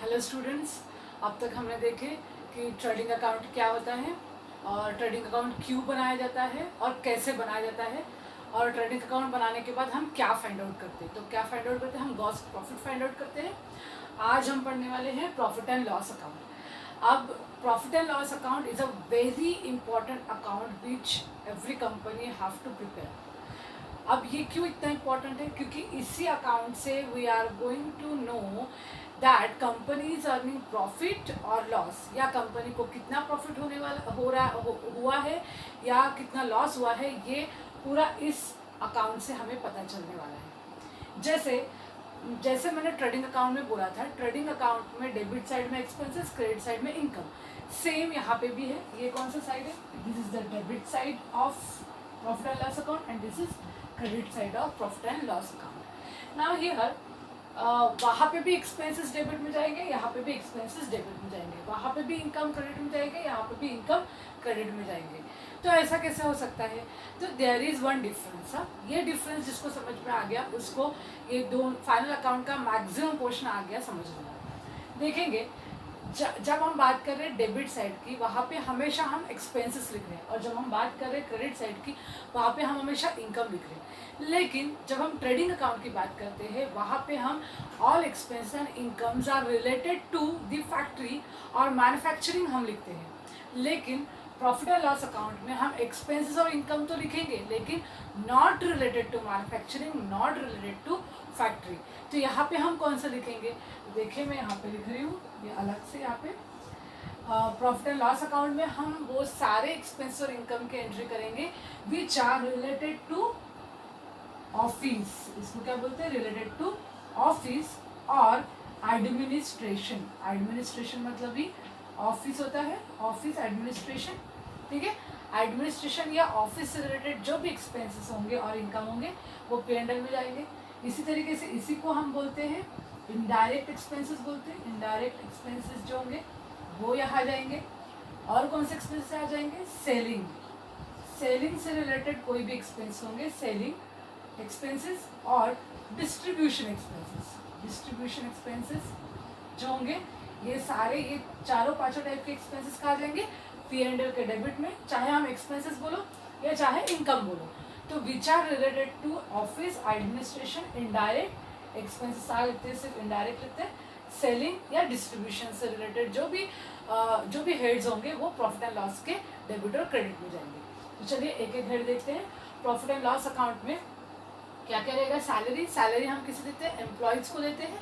Hello students, अब तक हमने देखे कि ट्रेडिंग अकाउंट क्या होता है और ट्रेडिंग अकाउंट क्यों बनाया जाता है और कैसे बनाया जाता है, और ट्रेडिंग अकाउंट बनाने के बाद हम क्या फाइंड आउट करते हैं। तो क्या फाइंड आउट करते हैं? हम ग्रॉस प्रॉफिट फाइंड आउट करते हैं। आज हम पढ़ने वाले हैं प्रॉफिट एंड लॉस अकाउंट। अब profit and loss account is a very important account which every company have to prepare. अब ये क्यों इतना इम्पोर्टेंट है? क्योंकि इसी अकाउंट से we are going to know that company is earning profit और लॉस, या कंपनी को कितना प्रॉफिट होने वाला हुआ है या कितना लॉस हुआ है, ये पूरा इस अकाउंट से हमें पता चलने वाला है। जैसे जैसे मैंने ट्रेडिंग अकाउंट में बोला था, ट्रेडिंग अकाउंट में डेबिट साइड में एक्सपेंसेस, क्रेडिट साइड में इनकम। सेम यहाँ पे भी है। ये कौन सा साइड है? This is the debit side of profit and loss account and this is credit side of profit and loss account. Now here वहाँ पे भी एक्सपेंसेस डेबिट में जाएंगे, यहाँ पे भी एक्सपेंसेस डेबिट में जाएंगे, वहाँ पे भी इनकम क्रेडिट में जाएंगे, यहाँ पे भी इनकम क्रेडिट में जाएंगे। तो ऐसा कैसे हो सकता है? तो देयर इज़ वन डिफरेंस। ये डिफरेंस जिसको समझ में आ गया उसको ये दो फाइनल अकाउंट का मैक्सिमम पोर्शन आ गया समझ में। देखेंगे जब हम बात कर रहे हैं डेबिट साइड की, वहाँ पे हमेशा हम एक्सपेंसेस लिख रहे हैं, और जब हम बात कर रहे हैं क्रेडिट साइड की, वहाँ पे हम हमेशा इनकम लिख रहे हैं। लेकिन जब हम ट्रेडिंग अकाउंट की बात करते हैं, वहाँ पे हम all expense and incomes are related to the factory और मैन्युफैक्चरिंग हम लिखते हैं। लेकिन प्रॉफिट एंड लॉस अकाउंट में हम एक्सपेंसेस और इनकम तो लिखेंगे, लेकिन not related to manufacturing, not related to factory. तो यहाँ पे हम कौन सा लिखेंगे? देखिए मैं यहाँ पे लिख रही हूँ, ये अलग से यहाँ पे प्रॉफिट एंड लॉस अकाउंट में हम वो सारे एक्सपेंस और इनकम के एंट्री करेंगे which are related to office. इसको क्या बोलते हैं? रिलेटेड टू ऑफिस और एडमिनिस्ट्रेशन। एडमिनिस्ट्रेशन मतलब भी ऑफिस होता है, ऑफिस एडमिनिस्ट्रेशन, ठीक है। एडमिनिस्ट्रेशन या ऑफिस से रिलेटेड जो भी एक्सपेंसेस होंगे और इनकम होंगे वो P&L में जाएंगे। इसी तरीके से इसी को हम बोलते हैं इनडायरेक्ट एक्सपेंसेस बोलते हैं। इनडायरेक्ट एक्सपेंसेस जो होंगे वो यहाँ जाएंगे। और कौन से एक्सपेंसेस आ जाएंगे? सेलिंग। सेलिंग से रिलेटेड कोई भी एक्सपेंस होंगे, सेलिंग एक्सपेंसेस और डिस्ट्रीब्यूशन एक्सपेंसेस। डिस्ट्रीब्यूशन एक्सपेंसेस जो होंगे ये सारे, ये चारों पांचों टाइप के एक्सपेंसेस कहा जाएंगे P&L के डेबिट में, चाहे हम एक्सपेंसेस बोलो या चाहे इनकम बोलो। तो which are related to office administration, indirect expenses आ लिखते हैं, सिर्फ इनडायरेक्ट लिखते हैं। सेलिंग या डिस्ट्रीब्यूशन से रिलेटेड जो भी हेड्स होंगे वो प्रॉफिट एंड लॉस के डेबिट और क्रेडिट में जाएंगे। तो चलिए एक एक हेड देखते हैं। प्रॉफिट एंड लॉस अकाउंट में क्या क्या रहेगा? सैलरी। सैलरी हम किसे देते हैं? एम्प्लॉयज़ को देते हैं।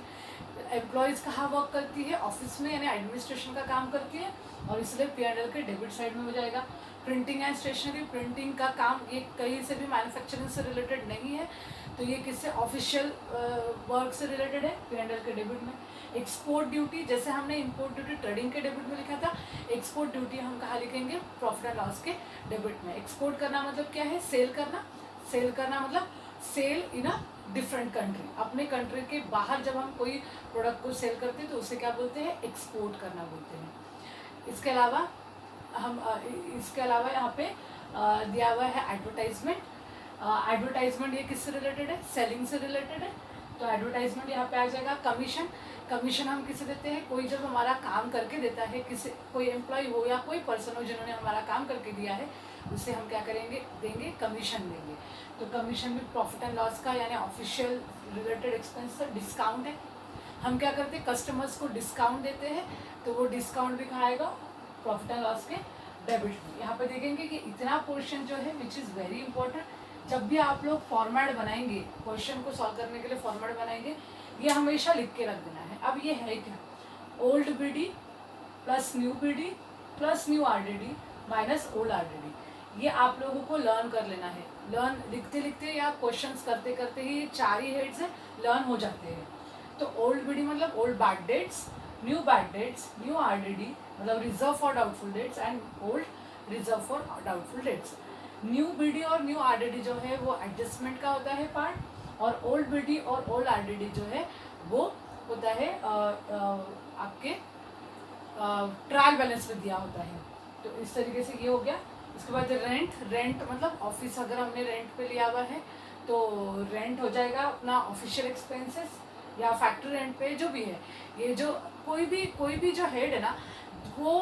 एम्प्लॉयज़ कहाँ वर्क करती है? ऑफिस में, यानी एडमिनिस्ट्रेशन का काम करती है, और इसलिए P&L के डेबिट साइड में हो जाएगा। प्रिंटिंग एंड स्टेशनरी, प्रिंटिंग का काम ये कहीं से भी मैन्युफैक्चरिंग से रिलेटेड नहीं है, तो ये किससे? ऑफिशियल वर्क से रिलेटेड है, P&L के डेबिट में। एक्सपोर्ट ड्यूटी, जैसे हमने इंपोर्ट ड्यूटी ट्रेडिंग के डेबिट में लिखा था, एक्सपोर्ट ड्यूटी हम कहाँ लिखेंगे? प्रॉफिट एंड लॉस के डेबिट में। एक्सपोर्ट करना मतलब क्या है? सेल करना। सेल करना मतलब sale in a different country. अपने कंट्री के बाहर जब हम कोई प्रोडक्ट को सेल करते हैं तो उसे क्या बोलते हैं? एक्सपोर्ट करना बोलते हैं। इसके अलावा यहाँ पे दिया हुआ है एडवर्टाइजमेंट। एडवर्टाइजमेंट ये किससे रिलेटेड है? सेलिंग से रिलेटेड है, तो एडवर्टाइजमेंट यहाँ पे आ जाएगा। कमीशन। कमीशन हम किसे देते हैं? कोई जब हमारा काम करके देता है, किसी कोई एम्प्लॉय हो या कोई पर्सन हो जिन्होंने हमारा काम करके दिया है, उसे हम क्या करेंगे? देंगे, कमीशन देंगे। तो कमीशन भी प्रॉफिट एंड लॉस का यानी ऑफिशियल रिलेटेड एक्सपेंस है। डिस्काउंट है, हम क्या करते हैं? कस्टमर्स को डिस्काउंट देते हैं, तो वो डिस्काउंट भी कहाँ आएगा? प्रॉफिट एंड लॉस के डेबिट में। यहाँ पे देखेंगे कि इतना पोर्शन जो है विच इज़ वेरी इंपॉर्टेंट। जब भी आप लोग फॉर्मेट बनाएंगे, क्वेश्चन को सॉल्व करने के लिए फॉर्मेट बनाएंगे, ये हमेशा लिख के रख देना है। अब ये है क्या? Old BD plus new BD plus new RDD minus old RDD। ये आप लोगों को लर्न कर लेना है। लर्न लिखते लिखते या क्वेश्चंस करते करते ही ये चार ही हेड्स है लर्न हो जाते हैं। तो ओल्ड BD मतलब old bad debts, new bad debts, new RDD मतलब reserve for doubtful debts, and old reserve for doubtful debts. New BD और न्यू RDD जो है वो एडजस्टमेंट का होता है पार्ट, और ओल्ड BD और ओल्ड RDD जो है वो होता है आपके ट्रायल बैलेंस में दिया होता है। तो इस तरीके से ये हो गया। उसके बाद रेंट। रेंट मतलब ऑफिस अगर हमने रेंट पे लिया हुआ है तो रेंट हो जाएगा अपना ऑफिशियल एक्सपेंसेस। या फैक्ट्री रेंट पे, जो भी है, ये जो कोई भी जो हेड है ना, वो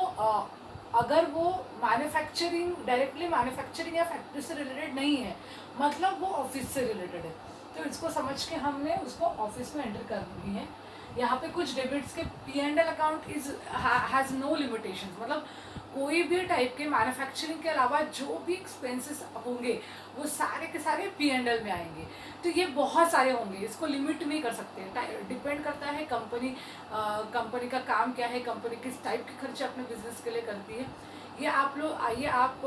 अगर वो मैन्युफैक्चरिंग, डायरेक्टली मैन्युफैक्चरिंग या फैक्ट्री से रिलेटेड नहीं है, मतलब वो ऑफिस से रिलेटेड है, तो इसको समझ के हमने उसको ऑफिस में एंटर कर दी है। यहाँ पे कुछ डेबिट्स के P&L account has no limitations, मतलब कोई भी टाइप के मैन्युफैक्चरिंग के अलावा जो भी एक्सपेंसेस होंगे वो सारे के सारे P&L में आएंगे। तो ये बहुत सारे होंगे, इसको लिमिट नहीं कर सकते, डिपेंड करता है कंपनी का काम क्या है, कंपनी किस टाइप के खर्चे अपने बिजनेस के लिए करती है। ये आप लोग आइए, आप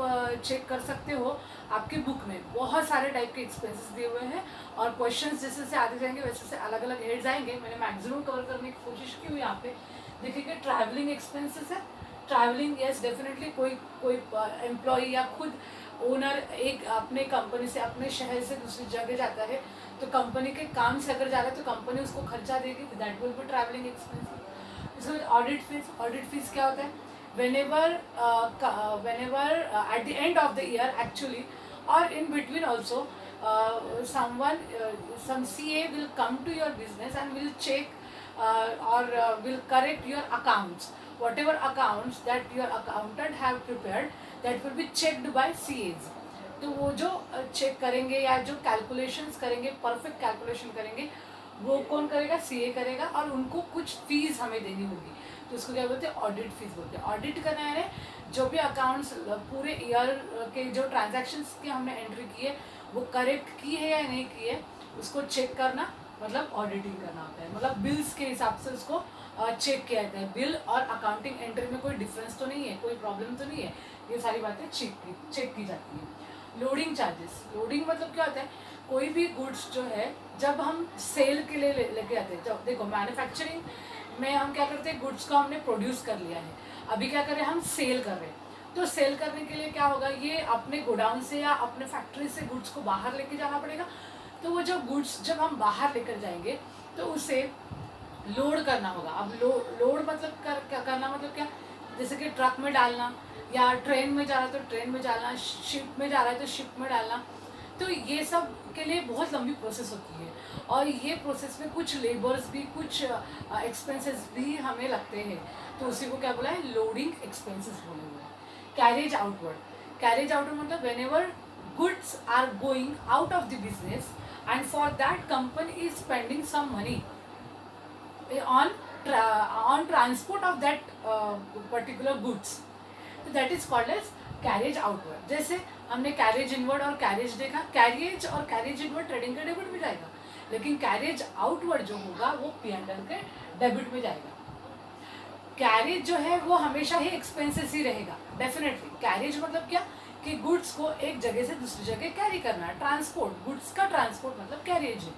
चेक कर सकते हो, आपके बुक में बहुत सारे टाइप के एक्सपेंसेस दिए हुए हैं, और क्वेश्चंस जैसे से आते जाएंगे वैसे से अलग अलग हेड्स आएंगे। मैंने मैक्सिमम कवर करने की कोशिश की हुई। यहाँ पे देखिए ट्रैवलिंग एक्सपेंसेस है। ट्रैवलिंग, यस डेफिनेटली, कोई एम्प्लॉई या खुद ओनर एक अपने कंपनी से, अपने शहर से दूसरी जगह जाता है, तो कंपनी के काम से अगर जा रहा है तो कंपनी उसको खर्चा देगी, that will be travelling expenses. इसके बाद ऑडिट फीस क्या होता है? whenever at the end of the year actually, or in between also, some CA will come to your business and will check or will correct your accounts. Whatever accounts that your accountant have prepared, that will be checked by CAs. तो वो जो check करेंगे या जो calculations करेंगे, perfect calculation करेंगे, वो कौन करेगा? सीए करेगा, और उनको कुछ फीस हमें देनी होगी, तो उसको क्या बोलते हैं? ऑडिट फीस बोलते हैं। ऑडिट करना है जो भी अकाउंट्स पूरे ईयर के जो ट्रांजैक्शंस की हमने एंट्री की है वो करेक्ट की है या नहीं की है, उसको चेक करना, मतलब ऑडिटिंग करना होता है। मतलब बिल्स के हिसाब से उसको चेक किया जाता है। बिल और अकाउंटिंग एंट्री में कोई डिफरेंस तो नहीं है, कोई प्रॉब्लम तो नहीं है, ये सारी बातें चेक की जाती है। लोडिंग चार्जेस, लोडिंग मतलब क्या होता है? कोई भी गुड्स जो है जब हम सेल के लिए लेके आते हैं, जब देखो मैन्युफैक्चरिंग में हम क्या करते हैं, गुड्स को हमने प्रोड्यूस कर लिया है, अभी क्या कर रहे हैं, हम सेल कर रहे हैं। तो सेल करने के लिए क्या होगा, ये अपने गोडाउन से या अपने फैक्ट्री से गुड्स को बाहर लेके जाना पड़ेगा। तो वो जो गुड्स जब हम बाहर लेकर जाएंगे तो उसे लोड करना होगा। अब लोड मतलब करना मतलब क्या? जैसे कि ट्रक में डालना, या ट्रेन में जा रहा है तो ट्रेन में डालना, शिप में जा रहा है तो शिप में डालना। तो ये सब के लिए बहुत लंबी प्रोसेस होती है, और ये प्रोसेस में कुछ लेबर्स भी, कुछ एक्सपेंसेस भी हमें लगते हैं, तो उसी को क्या बोला है? लोडिंग एक्सपेंसेस बोले हुए हैं। कैरेज आउटवर्ड मतलब whenever goods are going out of the business and for that company is spending some money on transport of that particular goods, so that is called as carriage outward। जैसे हमने carriage inward और carriage देखा, carriage और carriage inward trading के debit में जाएगा, लेकिन carriage outward जो होगा वो P&L के डेबिट में जाएगा। कैरेज जो है वो हमेशा ही एक्सपेंसेस ही रहेगा डेफिनेटली। कैरेज मतलब क्या कि गुड्स को एक जगह से दूसरी जगह कैरी करना है, ट्रांसपोर्ट, गुड्स का ट्रांसपोर्ट मतलब कैरेज है।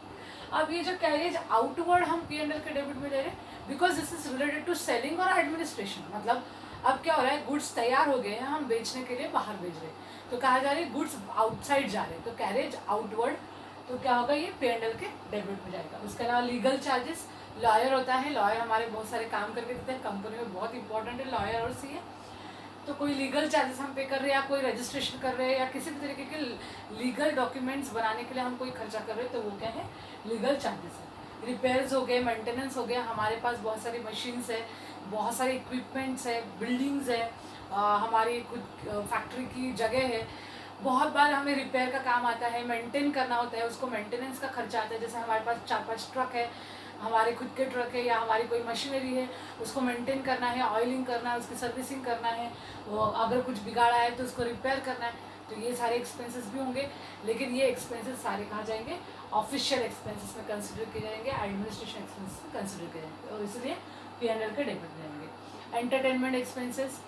अब ये जो कैरेज आउटवर्ड हम P&L के डेबिट में ले रहे हैं, because this is related to selling और एडमिनिस्ट्रेशन। मतलब अब क्या हो रहा है, गुड्स तैयार हो गए हैं, हम बेचने के लिए बाहर भेज रहे हैं, तो कहा जा रहा है गुड्स आउटसाइड जा रहे हैं, तो कैरेज आउटवर्ड, तो क्या होगा, ये P&L के डेबिट में जाएगा। उसके अलावा लीगल चार्जेस, लॉयर होता है, लॉयर हमारे बहुत सारे काम करके देते हैं, कंपनी में बहुत इंपॉर्टेंट है लॉयर और सीए। तो कोई लीगल चार्जेस हम पे कर रहे हैं, या कोई रजिस्ट्रेशन कर रहे हैं, या किसी भी तरीके के लीगल डॉक्यूमेंट्स बनाने के लिए हम कोई खर्चा कर रहे हैं, तो वो क्या है? लीगल चार्जेस है। रिपेयर्स हो गए, मेंटेनेंस हो गया, हमारे पास बहुत सारी मशीन्स है, बहुत सारे इक्विपमेंट्स है, बिल्डिंग्स है, हमारी खुद फैक्ट्री की जगह है, बहुत बार हमें रिपेयर का काम आता है, मेंटेन करना होता है, उसको मेंटेनेंस का खर्चा आता है। जैसे हमारे पास 4-5 ट्रक है, हमारे खुद के ट्रक है, या हमारी कोई मशीनरी है, उसको मेंटेन करना है, ऑयलिंग करना है, उसकी सर्विसिंग करना है, वो अगर कुछ बिगाड़ा है तो उसको रिपेयर करना है, तो ये सारे एक्सपेंसेस भी होंगे। लेकिन ये एक्सपेंसेस सारे कहाँ जाएंगे? ऑफिशियल एक्सपेंसेस में कंसिडर किए जाएंगे, एडमिनिस्ट्रेशन एक्सपेंसेस में कंसिडर किए जाएंगे, और इसलिए P&L के डेबिट में जाएंगे। एंटरटेनमेंट एक्सपेंसेस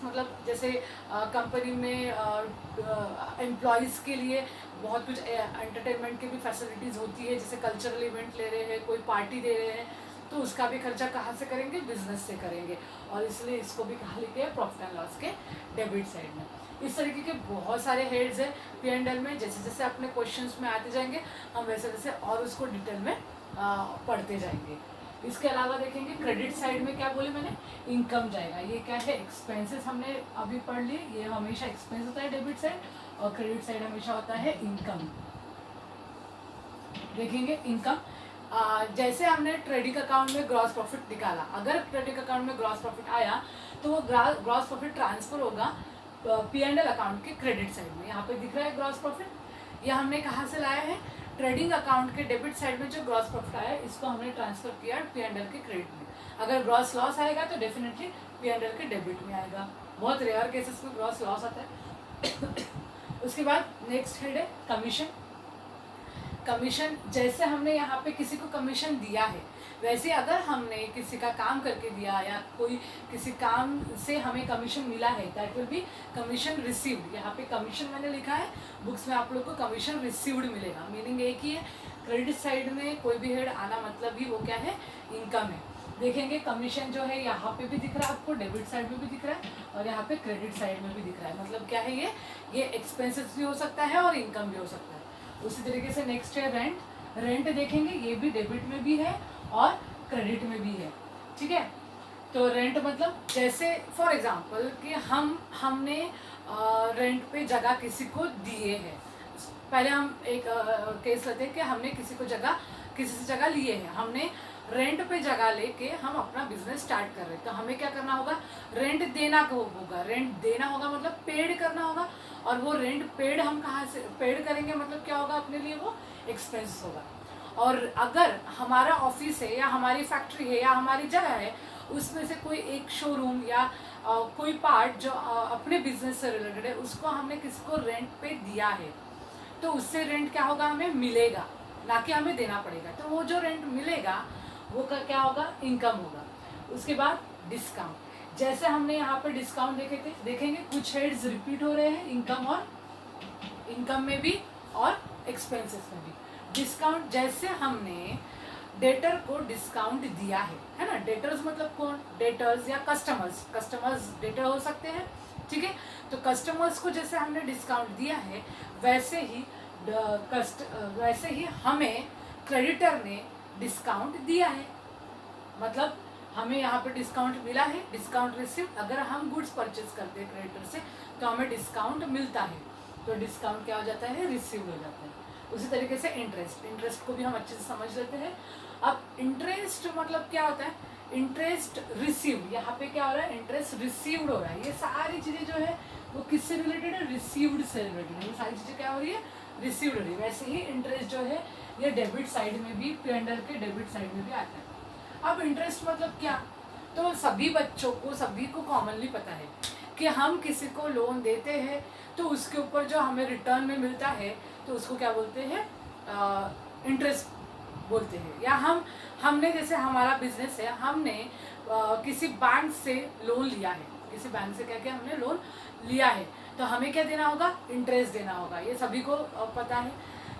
मतलब जैसे कंपनी में एम्प्लॉयज़ के लिए बहुत कुछ एंटरटेनमेंट की भी फैसिलिटीज़ होती है, जैसे कल्चरल इवेंट ले रहे हैं, कोई पार्टी दे रहे हैं, तो उसका भी खर्चा कहाँ से करेंगे? बिजनेस से करेंगे, और इसलिए इसको भी कहाँ लिखे हैं? प्रॉफिट एंड लॉस के डेबिट साइड में। इस तरीके के बहुत सारे हेड्स हैं P&L में, जैसे जैसे अपने क्वेश्चंस में आते जाएंगे हम वैसे वैसे और उसको डिटेल में पढ़ते जाएंगे। इसके अलावा देखेंगे क्रेडिट साइड में क्या बोले मैंने? इनकम जाएगा। ये क्या है? एक्सपेंसेस हमने अभी पढ़ लिए, ये हमेशा एक्सपेंस होता है डेबिट साइड, और क्रेडिट साइड हमेशा होता है इनकम। देखेंगे इनकम, जैसे हमने ट्रेडिंग अकाउंट में ग्रॉस प्रॉफिट निकाला, अगर ट्रेडिंग अकाउंट में ग्रॉस प्रॉफिट आया तो वो ग्रॉस प्रॉफिट ट्रांसफर होगा P&L अकाउंट के क्रेडिट साइड में। यहाँ पे दिख रहा है ग्रॉस प्रॉफिट, ये हमने कहाँ से लाया है, ट्रेडिंग अकाउंट के डेबिट साइड में जो ग्रॉस प्रॉफिट आया इसको हमने ट्रांसफर किया P&L के क्रेडिट में। अगर ग्रॉस लॉस आएगा तो डेफिनेटली P&L के डेबिट में आएगा, बहुत रेयर केसेस में ग्रॉस लॉस आता है। उसके बाद नेक्स्ट हेड है कमीशन। कमीशन, जैसे हमने यहाँ पे किसी को कमीशन दिया है वैसे अगर हमने किसी का काम करके दिया या कोई किसी काम से हमें कमीशन मिला है that will B commission received. यहाँ पे कमीशन मैंने लिखा है, बुक्स में आप लोग को कमीशन रिसीव्ड मिलेगा, मीनिंग एक ही है। क्रेडिट साइड में कोई भी हेड आना मतलब ही वो क्या है, इनकम है। देखेंगे कमीशन जो है यहाँ पे भी दिख रहा है आपको, डेबिट साइड में भी दिख रहा है और यहाँ पे क्रेडिट साइड में भी दिख रहा है। मतलब क्या है, ये एक्सपेंसेस भी हो सकता है और इनकम भी हो सकता है। उसी तरीके से नेक्स्ट है रेंट। रेंट देखेंगे ये भी डेबिट में भी है और क्रेडिट में भी है, ठीक है। तो रेंट मतलब जैसे फॉर एग्जांपल कि हमने रेंट पे जगह किसी को दिए हैं। पहले हम एक केस लेते हैं कि हमने किसी से जगह लिए हैं, हमने रेंट पे जगह लेके हम अपना बिजनेस स्टार्ट कर रहे हैं। तो हमें क्या करना होगा, रेंट देना होगा। रेंट देना होगा मतलब पेड करना होगा, और वो रेंट पेड हम कहाँ से पेड करेंगे, मतलब क्या होगा, अपने लिए वो एक्सपेंस होगा। और अगर हमारा ऑफिस है या हमारी फैक्ट्री है या हमारी जगह है, उसमें से कोई एक शोरूम या कोई पार्ट जो अपने बिजनेस से रिलेटेड है उसको हमने किसी को रेंट पे दिया है, तो उससे रेंट क्या होगा, हमें मिलेगा, ना कि हमें देना पड़ेगा। तो वो जो रेंट मिलेगा वो का क्या होगा, इनकम होगा। उसके बाद डिस्काउंट, जैसे हमने यहाँ पे डिस्काउंट देखेंगे कुछ हेड्स रिपीट हो रहे हैं इनकम में भी और एक्सपेंसेस में भी। डिस्काउंट, जैसे हमने डेटर को डिस्काउंट दिया है ना। डेटर्स मतलब कौन, डेटर्स या कस्टमर्स डेटर हो सकते हैं, ठीक है। तो कस्टमर्स को जैसे हमने डिस्काउंट दिया है वैसे ही हमें क्रेडिटर ने डिस्काउंट दिया है। मतलब हमें यहाँ पे डिस्काउंट मिला है, डिस्काउंट रिसीव। अगर हम गुड्स परचेज करते हैं क्रेडिटर से तो हमें डिस्काउंट मिलता है, तो डिस्काउंट क्या हो जाता है, रिसीव हो जाता है। उसी तरीके से इंटरेस्ट को भी हम अच्छे से समझ लेते हैं। अब इंटरेस्ट मतलब क्या होता है, इंटरेस्ट रिसीव, यहाँ पे क्या हो रहा है, इंटरेस्ट रिसीव्ड हो रहा है। ये सारी चीज़ें जो है वो किससे रिलेटेड है, रिसीव्ड से रिलेटेड है। ये सारी चीज़ें क्या हो रही है, रिसीव्ड हो रही है। वैसे ही इंटरेस्ट जो है ये डेबिट साइड में भी, P&L के डेबिट साइड में भी आता है। अब इंटरेस्ट मतलब क्या, तो सभी बच्चों को, सभी को कॉमनली पता है कि हम किसी को लोन देते हैं तो उसके ऊपर जो हमें रिटर्न में मिलता है तो उसको क्या बोलते हैं, इंटरेस्ट बोलते हैं। या हमने जैसे हमारा बिजनेस है, हमने किसी बैंक से लोन लिया है, किसी बैंक से क्या क्या हमने लोन लिया है, तो हमें क्या देना होगा, इंटरेस्ट देना होगा। ये सभी को पता है।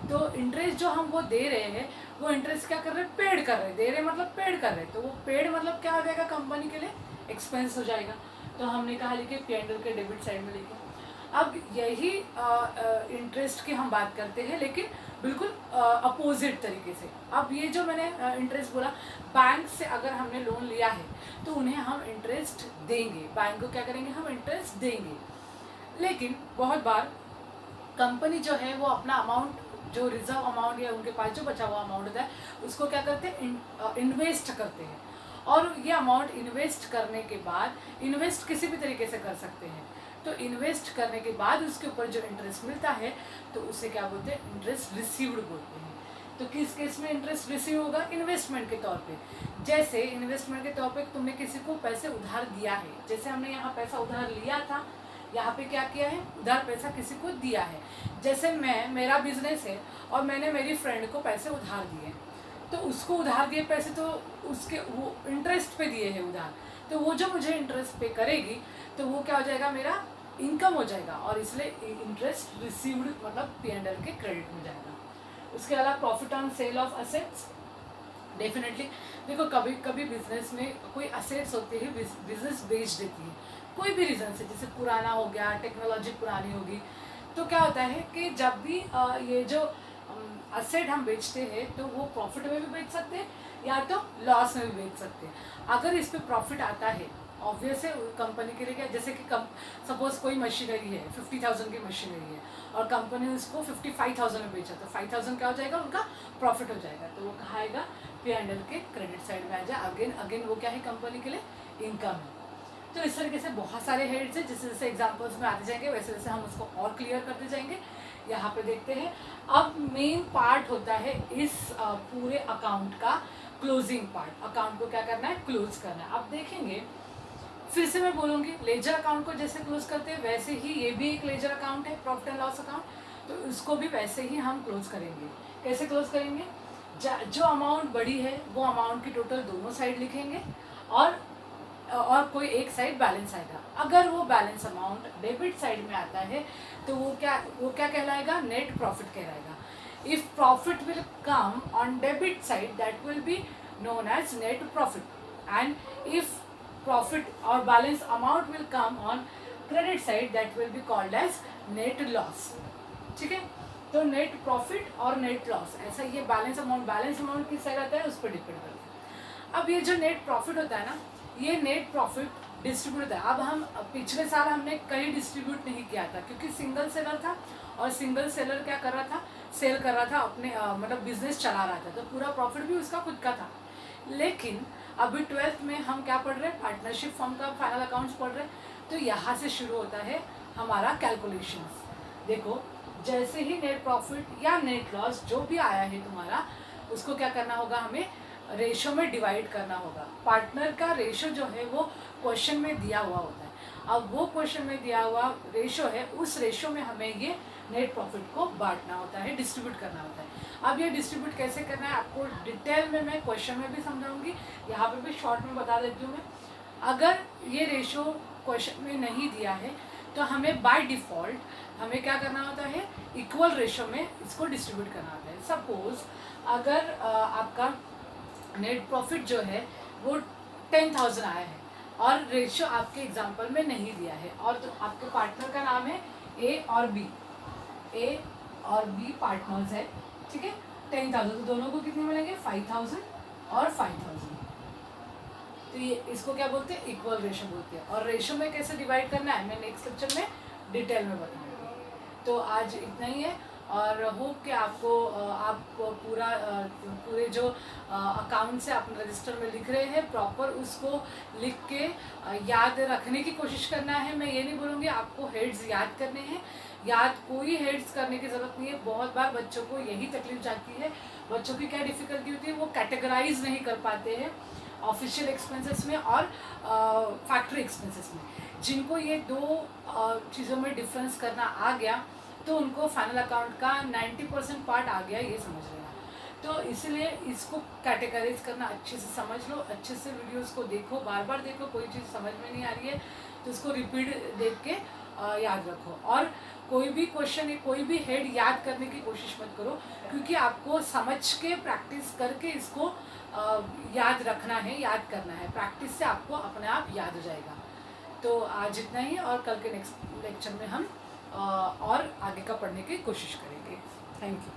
तो इंटरेस्ट जो हम वो दे रहे हैं वो इंटरेस्ट क्या कर रहे हैं, पेड कर रहे हैं। दे रहे मतलब पेड कर रहे हैं, तो वो पेड मतलब क्या हो जाएगा, कंपनी के लिए एक्सपेंस हो जाएगा। तो हमने कहा लिखे P&L के डेबिट साइड में लिखे। अब यही इंटरेस्ट की हम बात करते हैं, लेकिन बिल्कुल अपोजिट तरीके से। अब ये जो मैंने इंटरेस्ट बोला, बैंक से अगर हमने लोन लिया है तो उन्हें हम इंटरेस्ट देंगे, बैंक को क्या करेंगे, हम इंटरेस्ट देंगे। लेकिन बहुत बार कंपनी जो है वो अपना अमाउंट, जो रिजर्व अमाउंट या उनके पास जो बचा हुआ अमाउंट होता है उसको क्या करते हैं, इन्वेस्ट करते हैं। और ये अमाउंट इन्वेस्ट करने के बाद, इन्वेस्ट किसी भी तरीके से कर सकते हैं, तो इन्वेस्ट करने के बाद उसके ऊपर जो इंटरेस्ट मिलता है तो उसे क्या बोलते हैं, इंटरेस्ट रिसीव्ड बोलते हैं। तो किस केस में इंटरेस्ट रिसीव होगा, इन्वेस्टमेंट के तौर पे। जैसे इन्वेस्टमेंट के तौर पे तुमने किसी को पैसे उधार दिया है, जैसे हमने यहाँ पैसा उधार लिया था, यहाँ पे क्या किया है, उधार पैसा किसी को दिया है। जैसे मेरा बिजनेस है और मैंने मेरी फ्रेंड को पैसे उधार दिए, तो उसको उधार दिए पैसे तो उसके वो इंटरेस्ट पे दिए हैं उधार, तो वो जो मुझे इंटरेस्ट पे करेगी तो वो क्या हो जाएगा, मेरा इनकम हो जाएगा, और इसलिए इंटरेस्ट रिसीव्ड मतलब P&L के क्रेडिट में जाएगा। उसके अलावा profit on sale of assets, definitely देखो कभी कभी बिजनेस में कोई असेट्स होते हैं, बिजनेस बेच देती है कोई भी रीज़न से, जैसे पुराना हो गया, टेक्नोलॉजी पुरानी होगी, तो क्या होता है कि जब भी ये जो असेट हम बेचते हैं तो वो प्रॉफिट में भी बेच सकते हैं या तो लॉस में भी बेच सकते हैं। अगर इस पर प्रॉफिट आता है ऑब्वियस है कंपनी के लिए क्या, जैसे कि सपोज कोई मशीनरी है 50,000 की मशीनरी है और कंपनी उसको 55,000 में बेचा, तो 5,000 क्या हो जाएगा, उनका प्रॉफिट हो जाएगा। तो वो कहाँ आएगा, P&L के क्रेडिट साइड में आ जाए। अगेन वो क्या है, कंपनी के लिए इनकम है। तो इस तरीके से बहुत सारे हेड्स हैं, जैसे जैसे एग्जाम्पल्स में आते जाएंगे वैसे वैसे हम उसको और क्लियर करते जाएंगे। यहाँ पे देखते हैं, अब मेन पार्ट होता है इस पूरे अकाउंट का क्लोजिंग पार्ट। अकाउंट को क्या करना है, क्लोज करना है। अब देखेंगे, फिर से मैं बोलूँगी, लेजर अकाउंट को जैसे क्लोज करते हैं वैसे ही ये भी एक लेजर अकाउंट है, प्रॉफिट एंड लॉस अकाउंट। तो इसको भी वैसे ही हम क्लोज करेंगे। कैसे क्लोज करेंगे, जो अमाउंट बड़ी है वो अमाउंट की टोटल दोनों साइड लिखेंगे और कोई एक साइड बैलेंस आएगा। अगर वो बैलेंस अमाउंट डेबिट साइड में आता है तो वो क्या कहलाएगा, नेट प्रॉफिट कहलाएगा। If profit will come on debit side that will be known as net profit, and if profit और balance amount will come on credit side that will be called as net loss. ठीक है, तो net profit और net loss, ऐसा ये balance amount किस side आता है उस पर डिपेंड करता है। अब ये जो नेट प्रॉफिट होता है ना, ये नेट प्रॉफिट डिस्ट्रीब्यूट होता है। अब हम पिछले साल हमने कहीं डिस्ट्रीब्यूट नहीं किया था क्योंकि सिंगल सेलर था, और सिंगल सेलर क्या कर रहा था, सेल कर रहा था, अपने मतलब बिजनेस चला रहा था, तो पूरा प्रॉफिट भी उसका खुद का था। लेकिन अभी 12th में हम क्या पढ़ रहे हैं, पार्टनरशिप फर्म का फाइनल अकाउंट्स पढ़ रहे हैं। तो यहाँ से शुरू होता है हमारा कैलकुलेशंस। देखो, जैसे ही नेट प्रॉफिट या नेट लॉस जो भी आया है तुम्हारा, उसको क्या करना होगा, हमें रेशो में डिवाइड करना होगा। पार्टनर का रेशो जो है वो क्वेश्चन में दिया हुआ होता है। अब वो क्वेश्चन में दिया हुआ रेशो है, उस रेशो में हमें ये नेट प्रॉफिट को बांटना होता है, डिस्ट्रीब्यूट करना होता है। अब ये डिस्ट्रीब्यूट कैसे करना है आपको डिटेल में मैं क्वेश्चन में भी समझाऊंगी, यहाँ पे भी शॉर्ट में बता देती हूँ मैं। अगर ये रेशो क्वेश्चन में नहीं दिया है तो हमें बाय डिफ़ॉल्ट हमें क्या करना होता है, इक्वल रेशो में इसको डिस्ट्रीब्यूट करना होता है। सपोज अगर आपका नेट प्रॉफिट जो है वो 10,000 आया है और रेशियो आपके एग्जांपल में नहीं दिया है, और तो आपके पार्टनर का नाम है ए और बी पार्टनर्स है। ठीक है, 10,000, तो दोनों को कितने मिलेंगे, 5,000 और 5,000। तो ये इसको क्या बोलते हैं, इक्वल रेशो बोलते हैं। और रेशो में कैसे डिवाइड करना है मैं नेक्स्ट लेक्चर में डिटेल में बताऊंगी। तो आज इतना ही है, और होप कि आपको आप पूरे जो अकाउंट्स है अपने रजिस्टर में लिख रहे हैं प्रॉपर, उसको लिख के याद रखने की कोशिश करना है। मैं ये नहीं बोलूँगी आपको हेड्स याद करने हैं, कोई हेड्स करने की ज़रूरत नहीं है। बहुत बार बच्चों को यही तकलीफ जाती है, बच्चों की क्या डिफ़िकल्टी होती है, वो कैटेगराइज नहीं कर पाते हैं ऑफिशियल एक्सपेंसेस में और फैक्ट्री एक्सपेंसेस में। जिनको ये दो चीज़ों में डिफरेंस करना आ गया तो उनको फाइनल अकाउंट का 90% पार्ट आ गया, ये समझ लेना। तो इसलिए इसको कैटेगराइज करना अच्छे से समझ लो, अच्छे से वीडियोस को देखो, बार बार देखो, कोई चीज़ समझ में नहीं आ रही है तो उसको रिपीट देख के याद रखो। और कोई भी क्वेश्चन या कोई भी हेड याद करने की कोशिश मत करो, क्योंकि आपको समझ के प्रैक्टिस करके इसको याद रखना है, याद करना है। प्रैक्टिस से आपको अपने आप याद हो जाएगा। तो आज इतना ही, और कल के नेक्स्ट लेक्चर में हम और आगे का पढ़ने की कोशिश करेंगे। Thank you.